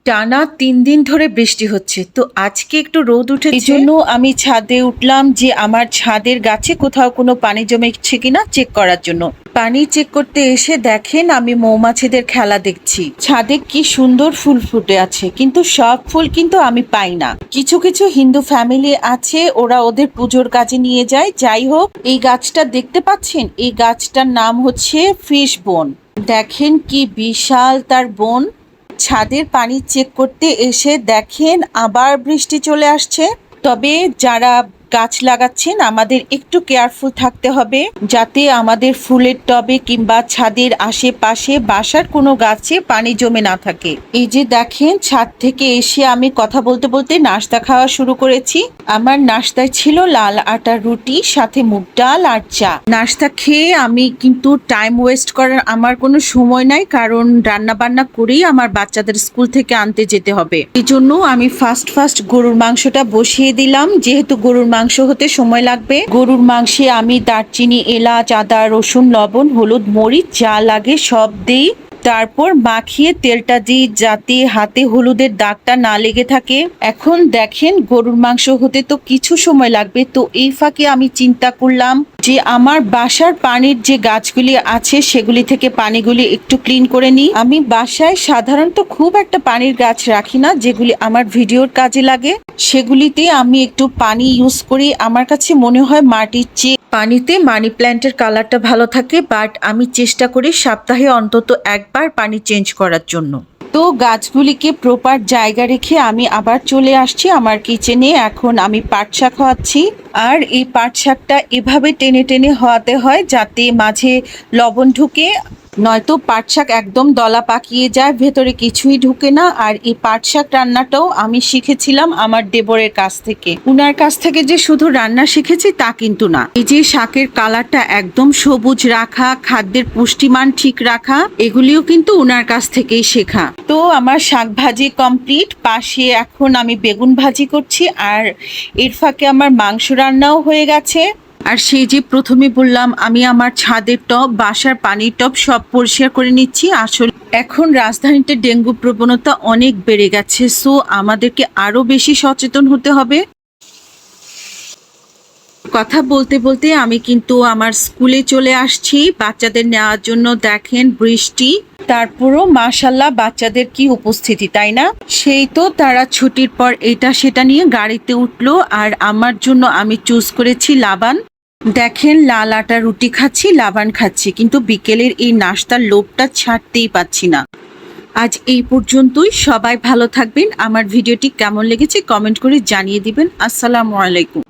টানা ৩ দিন ধরে বৃষ্টি হচ্ছে, তো আজকে একটু রোদ উঠেছে, এজন্য আমি ছাদে উঠলাম যে আমার ছাদের গাছে কোথাও কোনো পানি জমেছে কিনা চেক করার জন্য। পানি চেক করতে এসে দেখেন আমি মৌমাছিদের খেলা দেখছি। ছাদে কি সুন্দর ফুল ফুটে আছে, কিন্তু সব ফুল কিন্তু আমি পাই না। কিছু কিছু হিন্দু ফ্যামিলি আছে, ওরা ওদের পুজোর কাজে নিয়ে যায়। যাই হোক, এই গাছটা দেখতে পাচ্ছেন, এই গাছটার নাম হচ্ছে ফিশ বোন। দেখেন কি বিশাল তার বোন। ছাদের পানি চেক করতে এসে দেখেন আবার বৃষ্টি চলে আসছে। তবে যারা গাছ লাগাচ্ছেন আমাদের একটু কেয়ারফুল থাকতে হবে, যাতে আমাদের ফুলের টবে কিংবা ছাদের আশেপাশে বাসার কোনো গাছে পানি জমে না থাকে। এই যে দেখেন, ছাদ থেকে এসে আমি কথা বলতে বলতে নাস্তা খাওয়া শুরু করেছি। আমার নাস্তায় ছিল লাল আটার রুটি, সাথে মুগ ডাল আর চা। নাস্তা খেয়ে আমি কিন্তু টাইম ওয়েস্ট করার আমার কোনো সময় নাই, কারণ রান্না বান্না করেই আমার বাচ্চাদের স্কুল থেকে আনতে যেতে হবে। এই জন্য আমি ফার্স্ট গরুর মাংসটা বসিয়ে দিলাম, যেহেতু গরুর মাংস হতে সময় লাগবে। গরুর মাংসে আমি দারচিনি, এলাচ, আদা, রসুন, লবণ, হলুদ, মরিচ যা লাগে সব দিই। তারপর মাখিয়ে তেলটা দিই, যাতে হাতে হলুদের দাগটা না লেগে থাকে। এখন দেখেন গরুর মাংস হতে তো কিছু সময় লাগবে, তো এই ফাঁকে আমি চিন্তা করলাম যে আমার বাসার পানির যে গাছগুলি আছে সেগুলি থেকে পানিগুলি একটু ক্লিন করে নিই। আমি বাসায় সাধারণত খুব একটা পানির গাছ রাখি না, যেগুলি আমার ভিডিওর কাজে লাগে সেগুলিতে আমি একটু পানি ইউজ করি। আমার কাছে মনে হয় মাটির চেয়ে পানিতে মানি প্ল্যান্টের কালারটা ভালো থাকে, বাট আমি চেষ্টা করি সপ্তাহে অন্তত একবার পানি চেঞ্জ করার জন্য। তো গাছগুলিকে প্রপার জায়গা রেখে আমি আবার চলে আসছি আমার কিচেনে। এখন আমি পাট শাক হওয়াচ্ছি, আর এই পাট শাকটা এভাবে টেনে টেনে হওয়াতে হয় যাতে মাঝে লবণ ঢুকে, নয়তো পাট শাক একদম দলা পাকিয়ে যায়, ভেতরে কিছুই ঢুকে না। আর এই পাট শাক রান্নাটাও আমি শিখেছিলাম আমার দেবরের কাছ থেকে। উনার কাছ থেকে যে শুধু রান্না শিখেছি তা কিন্তু না, এই যে শাকের কালারটা একদম সবুজ রাখা, খাদ্যের পুষ্টিমান ঠিক রাখা, এগুলিও কিন্তু উনার কাছ থেকেই শেখা। তো আমার শাক ভাজি কমপ্লিট, পাশে এখন আমি বেগুন ভাজি করছি, আর এর ফাঁকে আমার মাংস রান্নাও হয়ে গেছে। আর সেই যে প্রথমে বললাম আমি আমার ছাদের টব, বাসার পানির টব সব পরিষ্কার করে নিচ্ছি। আসলে এখন রাজধানীতে ডেঙ্গু প্রবণতা অনেক বেড়ে গেছে, সো আমাদেরকে আরো বেশি সচেতন হতে হবে। কথা বলতে বলতে আমি কিন্তু আমার স্কুলে চলে আসছি বাচ্চাদের নেওয়ার জন্য। দেখেন বৃষ্টি, তারপরও মাশাল্লাহ বাচ্চাদের কি উপস্থিতি, তাই না? সেই তো তারা ছুটির পর এটা সেটা নিয়ে গাড়িতে উঠলো, আর আমার জন্য আমি চুজ করেছি লাবান। দেখেন লাল আটা রুটি খাচ্ছি, লাবান খাচ্ছি, কিন্তু বিকেলের এই নাস্তার লোভটা ছাড়তেই পাচ্ছি না। আজ এই পর্যন্তই, সবাই ভালো থাকবেন। আমার ভিডিওটি কেমন লেগেছে কমেন্ট করে জানিয়ে দিবেন। আসসালামু আলাইকুম।